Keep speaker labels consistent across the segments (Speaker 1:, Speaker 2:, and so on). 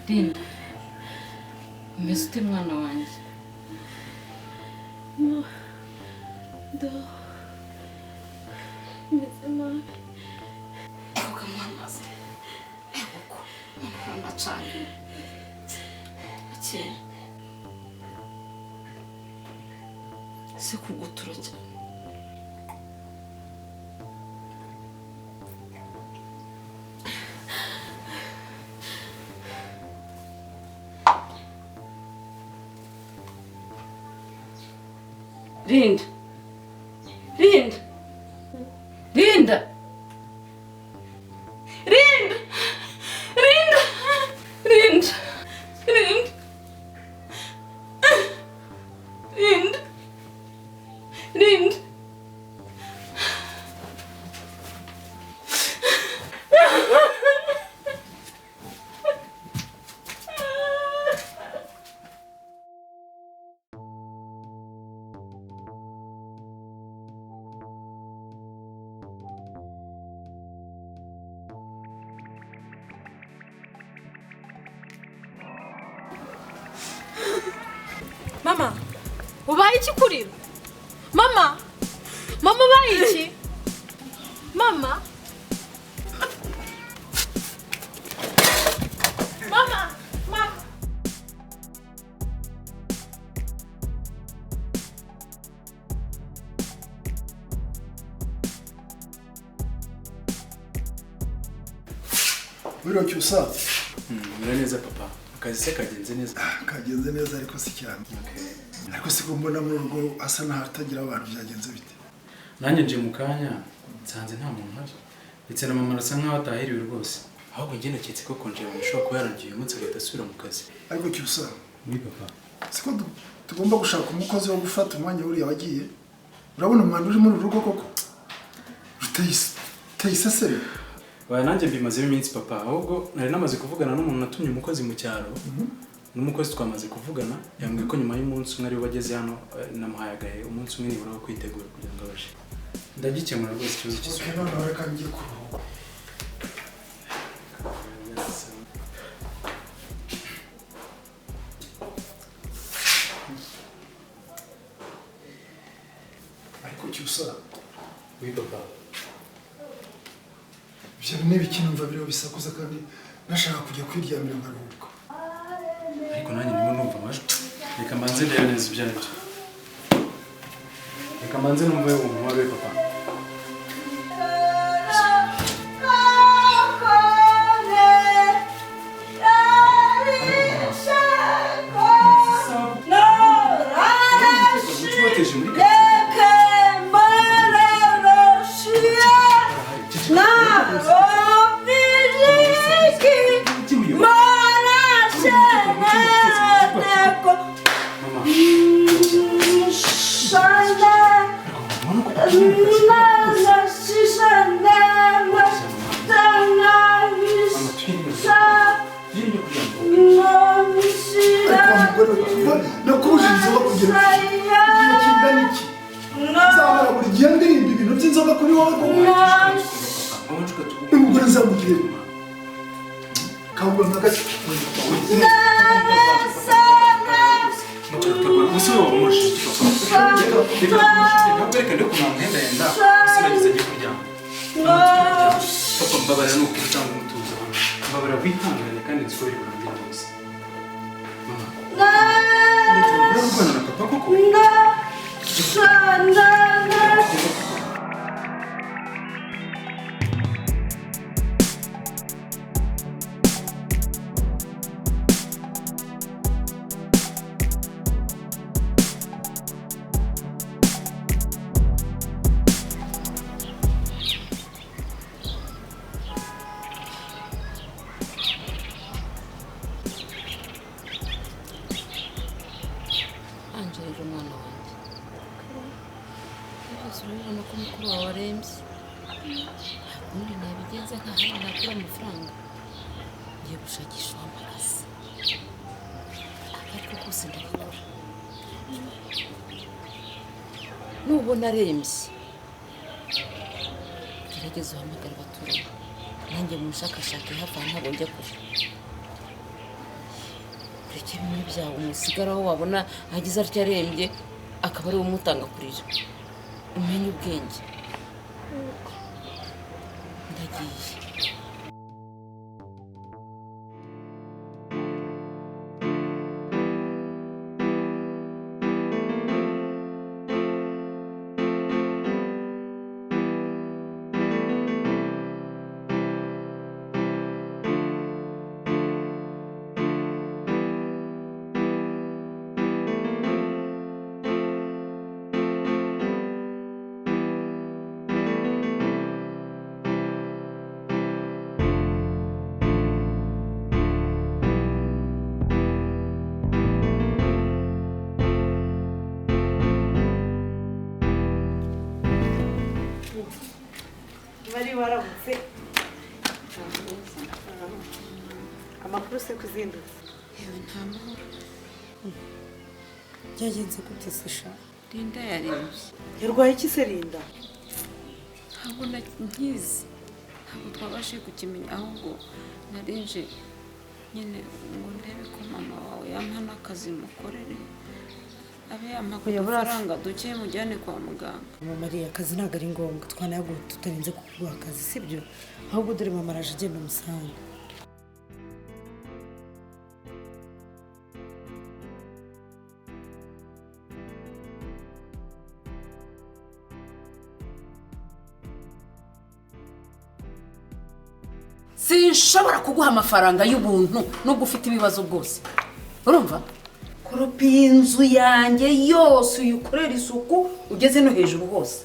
Speaker 1: Linda, umeze ute mwana wanjye?
Speaker 2: Meze nabi.
Speaker 1: Ego mamaze. Ego ko mwana cyane. Ati se kugutura cyane. Linda. Linda. Linda. Linda. Linda. Linda. Linda. Linda. Linda.
Speaker 2: Mama, ubaye iki kurira? Mama, mama ubaye iki? Mama, mama, mama.
Speaker 3: Wiro cyusa.
Speaker 4: Neza papa. Akazi se kagenze neza.
Speaker 3: Kagenze neza ariko si cyane. Ariko si kumbona mu rugo asa naho atagira abantu byagenze bite.
Speaker 4: Nanjye nje mu kanya nsanze nta muntu hano. Ndetse na mama arasa nkaho atahiriwe rwose. Ahubwo njye naketse ko konje bamushobora kuba yarangiye umunsi agahita asubira mu kazi.
Speaker 3: Ariko cyusa.
Speaker 4: Oui papa.
Speaker 3: Siko tugomba gushaka umukozi wo gufata umwanya uriya wagiye. Urabona umwanda uri muri rugo koko. Utayisesere.
Speaker 4: Baya nanjye mbimazemo iminsi papa. Ahubwo nari namaze kuvugana n'umuntu natumye umukozi mu cyaro. N'umukozi twamaze kuvugana yambwiye ko nyuma y'umunsi umwe ari bageze hano namuhaye agahe umunsi umwe nibura wo kwitegura kugira ngo abaje. Ndagikemura rwose ikibazo cy'isuku.
Speaker 3: Okay, none reka ngiye kuruhuka. Ariko cyusa.
Speaker 4: Oui papa.
Speaker 3: Ibyo ni ibiki numva biriho bisakuza kandi nashaka kujya kwiryamira ngaruhuka.
Speaker 4: Ariko nanjye ndimo numva amajwi. Reka mbanze ndebe neza ibyo aribyo. Reka mbanze numve umuntu wawe papa.
Speaker 1: Nubona arembye gerageza uhamagara abaturage nanjye mushakashake hafi ntabwo njya kure ureke bimwe byawe umusigaraho wabona agize atya arembye akaba ari we umutanga kurira umenye ubwenge ndagiye.
Speaker 5: Bari waramutse amakuru se kuzindutse
Speaker 1: yewe nta mahoro.
Speaker 5: byagenze gute se sha
Speaker 1: Linda yarembye.
Speaker 5: yarwaye iki se Linda
Speaker 1: Ntabwo nkizi. Ntabwo twabashije kukimenya ahubwo narinje nyine ngo ndebe ko mama wawe yampa n'akazi mukorere abe yampa amafaranga duke mujyane kwa muganga.
Speaker 5: mama Mariya akazi ntabwo ari ngombwa twanayaguha tutarinze kuguha akazi sibyo ahubwo dore mama araje agenda umusanga
Speaker 1: Sinshobora kuguha amafaranga y'ubuntu nubwo ufite ibibazo bwose. Urumva? Koropa inzu yanjye yose uyikorera isuku ugeze no hejuru hose.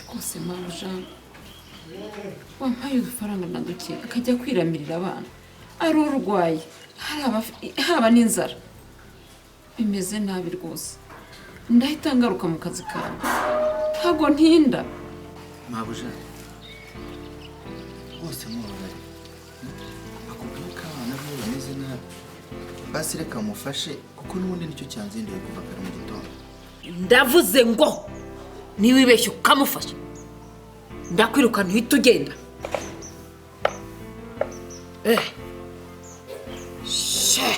Speaker 1: Rwose mama Jean. Wampaye udufaranga na duke akajya kwiramirira abana. Ari urwaye, haba n'inzara. Bimeze nabi rwose. Ndahita ngaruka mu kazi kawe. Ntago ntinda.
Speaker 6: Mabuja bose mubabare akubwiye ko abana be bameze nabi basi reka mufashe kuko n'ubundi nicyo cyanzinduye kuva kare mu gitondo.
Speaker 1: Ndavuze ngo niwibeshye ukamufasha ndakwirukana uhita ugenda. She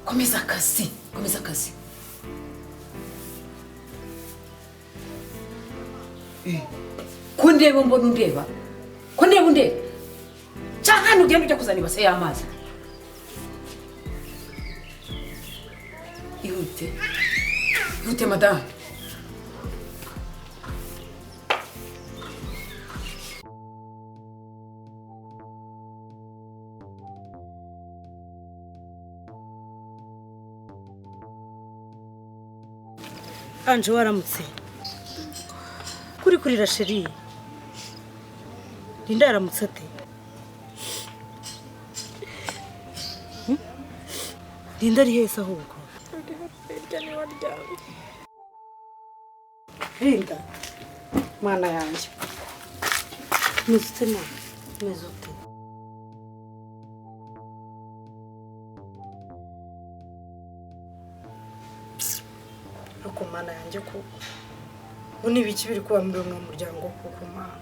Speaker 1: komeza akazi, komeza akazi. Ko ndeba mbona undeba, ko ndeba undeba cyangwa ntugenda ujya kuzana ibase y'amazi. Ihute ihute madame.
Speaker 5: Anje waramutse kuri kurira sheri Linda yaramutse ate Linda ari heza ahubwo Linda mana yanjye muzute na muzute ako mana yanjye ko Uni biki biri kuba muri uno muryango kuko mana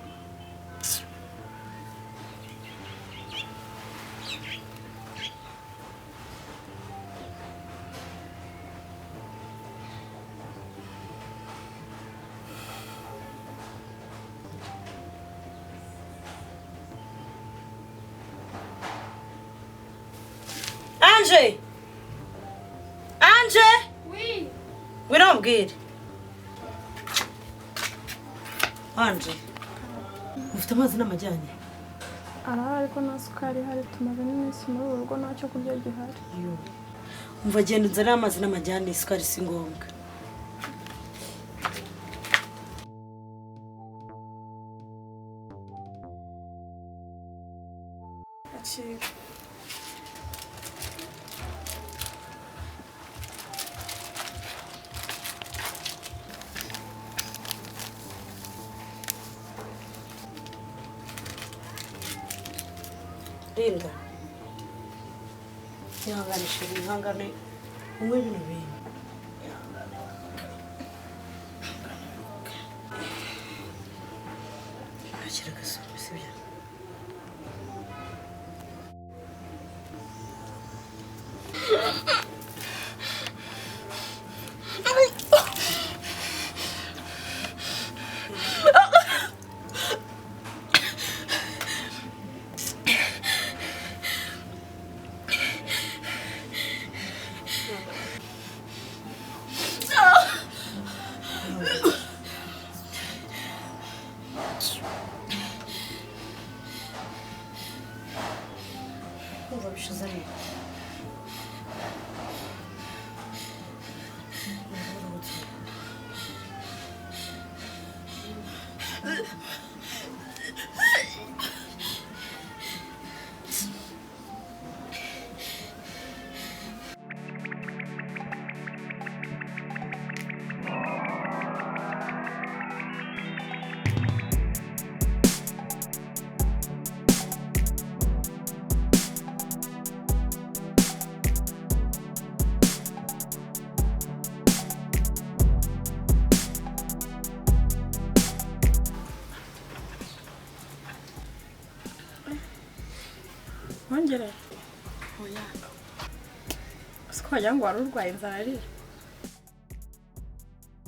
Speaker 5: Anje Anje
Speaker 2: Oui.
Speaker 5: Wirambwira Anje ufite amazi n'amajyanye
Speaker 2: Arahari ariko nta sukari ihari tumaze n'iminsi muri uru rugo ntacyo kurya gihari.
Speaker 5: umva genda unzanire amazi n'amajyane isukari si ngombwa Linda ihangane sheri ihangane umwe bino bintu ntakira agasombe sibyo kumva bishize ari
Speaker 2: wongere oya siko wagira ngo wari urwaye inzara rero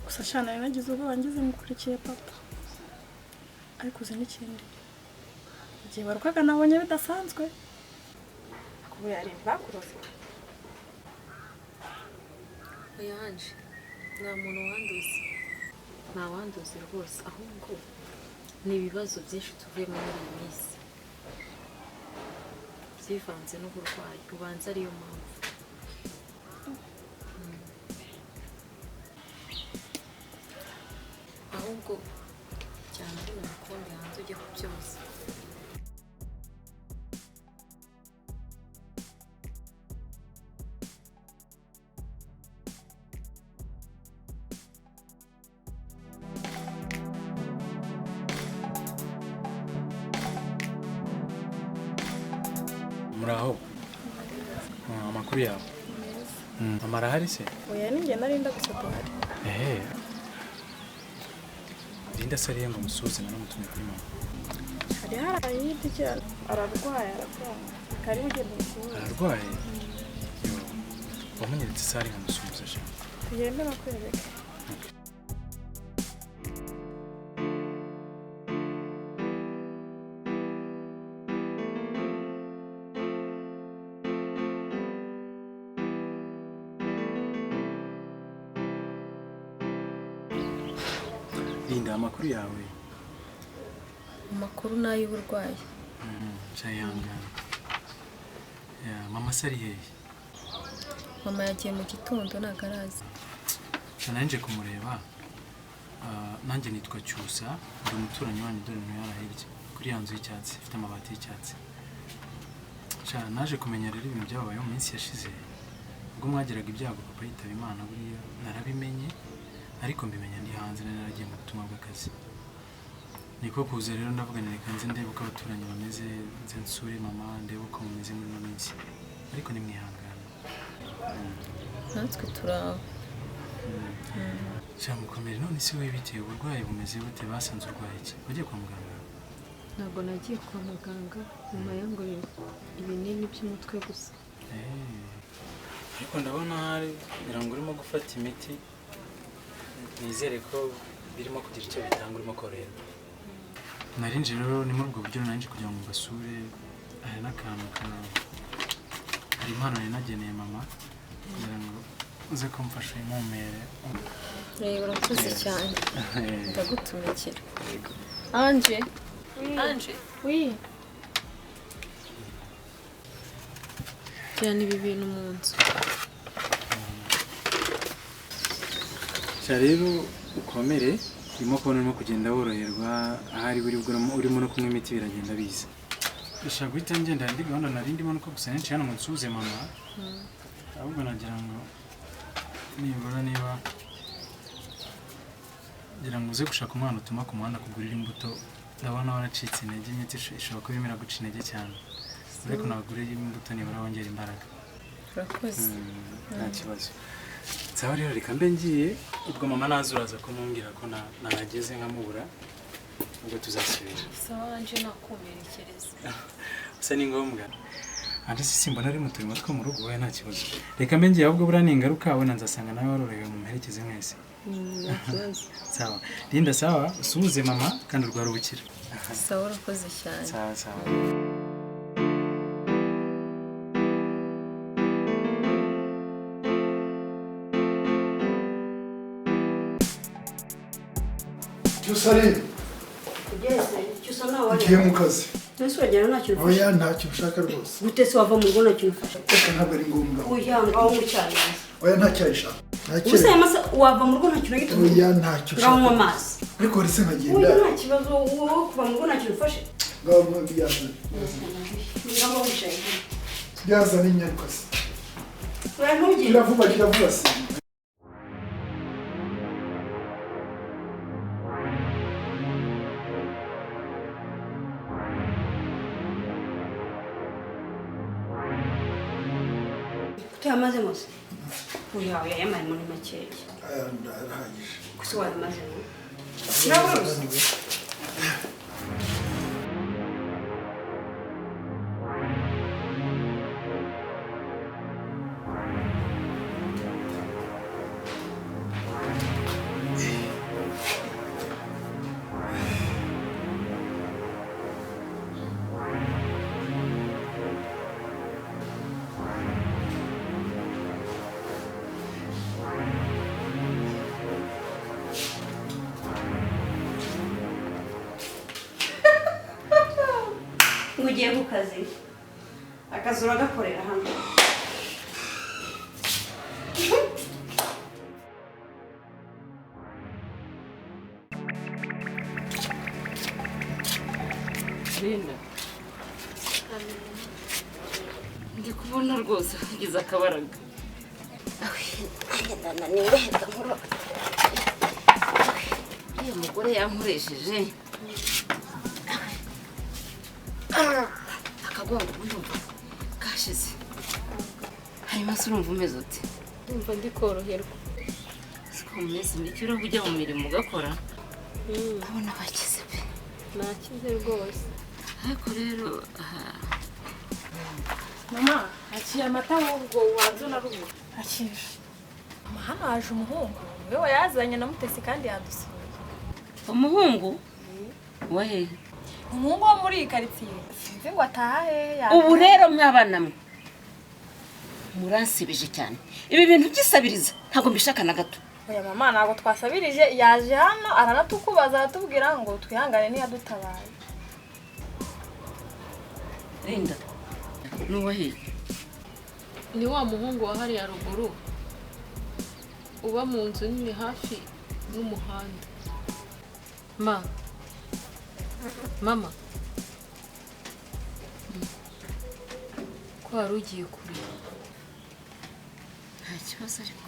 Speaker 2: gusa shana nari nagize ubwoba ngize mukurikiye papa ariko uzi n'ikindi igihe warukaga nabonye bidasanzwe kuba yari bakuroze
Speaker 7: oya Ange nta muntu wanduze nta wanduze rwose ahubwo ni ibibazo byinshi tuvuyemo muri iyi minsi byivanze n'uburwayi ubanza ariyo mpamvu ahubwo cyane uri umukombe hanze ujye ku byose
Speaker 4: muraho amakuru yawe amara ahari se
Speaker 2: oya ninjye narinda gusa tuhari
Speaker 4: Linda sariye ngo musuze nanamutumye kuri mama
Speaker 2: hari harayidi cyane ararwaye kari ugenda musuhuza
Speaker 4: ararwaye yo wamunyeretse sari ngo musuhuze sha
Speaker 2: tugende nakwereka
Speaker 4: Linda amakuru yawe
Speaker 7: amakuru n'ay'uburwayi
Speaker 4: cyayangana mama sari hehe
Speaker 7: mama yagiye mu gitondo ntabwo arazi
Speaker 4: nanje kumureba nanjye nitwa Cyusa ndi umuturanyi wanyu dore ntuyara hirya kuri ya nzu y'icyatsi ifite amabati y'icyatsi naje kumenya rero ibintu byabayeho mu minsi yashize ubwo mwagiraga ibyago papa yitaba Imana buriya narabimenye ariko mbimenya ndi hanze naragiye mu butumwa bw'akazi niko kuza rero ndavuga reka nze ndebe uko abaturanyi bameze nze nsure mama ndebe uko mumeze muri ino minsi ariko nimwihangana
Speaker 7: natwe turaho
Speaker 4: mukomere none se wowe biteye uburwayi bumeze bute basanze urwaye iki wagiye kwa muganga
Speaker 7: ntabwo nagiye kwa muganga nyuma yanguriye ibinini by'umutwe gusa
Speaker 4: ariko ndabona hari kugira ngo urimo gufata imiti nizere ko birimo kugira icyo bitanga urimo koroherwa narinje rero ni muri ubwo buryo narinje kugira ngo mbasure hari n'akantu hari impano nari nageneye mama kugira ngo uze kumfasha impumere
Speaker 7: urakoze cyane ndagutumikira Ange
Speaker 2: oui
Speaker 7: jyana ibi bintu mu nzu
Speaker 4: rero ukomere urimo kubona urimo kugenda woroherwa ahari urimo no kunywa imiti biragenda biza ndashaka guhita ngenda ndi gahunda nari ndimo nuko gusa nenshi hano ngo nsuhuze mama ahubwo nagira ngo nibura niba ngira ngo uze gushaka umwana utuma ku muhanda kugurira imbuto ndabona waracitse intege imiti ishobora kuba irimo iraguca intege cyane ariko nagurira imbuto nibura wongera imbaraga
Speaker 7: urakoze
Speaker 4: nta kibazo sawa rero reka mbe ngiye ubwo mama naza uraza kumubwira ko nahageze nkamubura ubwo tuzasubira
Speaker 7: sawa Ange nakumerekereza
Speaker 4: gusa ni ngombwa andi simbona ari mu turimo two mu rugo we nta kibazo reka mbe ngiye ahubwo buriya ningaruka wenda nzasanga nawe warorohewe mu mperekeze mwese sawa Linda sawa usuhuze mama kandi urwara ubukira
Speaker 7: sawa urakoze cyane
Speaker 4: sawa
Speaker 3: Cyusa rero
Speaker 8: ugeze icyo usa nawe
Speaker 3: ngiye mu kazi
Speaker 8: mbese uragera nta kintu ufashe
Speaker 3: oya ntacyo ushaka rwose
Speaker 8: gute se wava mu rugo nta kintu ufashe
Speaker 3: reka ntabwo ari ngombwa
Speaker 8: oya ngaho mucyane
Speaker 3: oya ntacyayishaka
Speaker 8: ubuse aya masa wava mu rugo nta kintu gito
Speaker 3: oya ntacyo
Speaker 8: ngaho
Speaker 3: ushaka
Speaker 8: nywa amazi
Speaker 3: ariko rese nkagenda
Speaker 8: oya nta kibazo wowe kuva mu rugo nta kintu ufashe
Speaker 3: ngaho mwabiyazane
Speaker 8: ngaho wicaye
Speaker 3: byazane inyarukazi
Speaker 8: oya ntugire
Speaker 3: kiravuba si
Speaker 8: tuyamaze mose oya oya yamaye muri makeya
Speaker 3: aya ndahagije
Speaker 8: gusa wayamaze no nabwo ngo ugiye ku kazi akazi uragakorera hano
Speaker 1: Linda ndi kubona rwose ugize akabaraga ndananiwe reka nkuru uriya mugore yankoresheje akagongo ndumva kashize hanyuma se urumva umeze ute
Speaker 7: ndumva ndi koroherwa
Speaker 1: siko mu minsi mike uraho ujya mu mirimo ugakora abona bakize pe
Speaker 7: nakize rwose
Speaker 1: ariko rero
Speaker 2: mama haciye amata ahubwo wazo na rugo hakije mama hano haje umuhungu niwe wayazanye na Mutesi kandi yadusuye
Speaker 1: umuhungu wahe
Speaker 2: umuhungu wo muri iyi karitsiye sinzi ngo atahe
Speaker 1: ubu rero mwabana mwe muransibije cyane ibi bintu byisabiriza ntabwo mbishaka na gato
Speaker 2: oya mama ntabwo twasabirije yaje hano aranatukubaza aratubwira ngo twihangane ntiyadutabaye
Speaker 1: Linda nuwahe
Speaker 7: ni wa muhungu wa hariya ruguru uba mu nzu nini hafi n'umuhanda mama ko wari ugiye kure
Speaker 1: nta kibazo ariko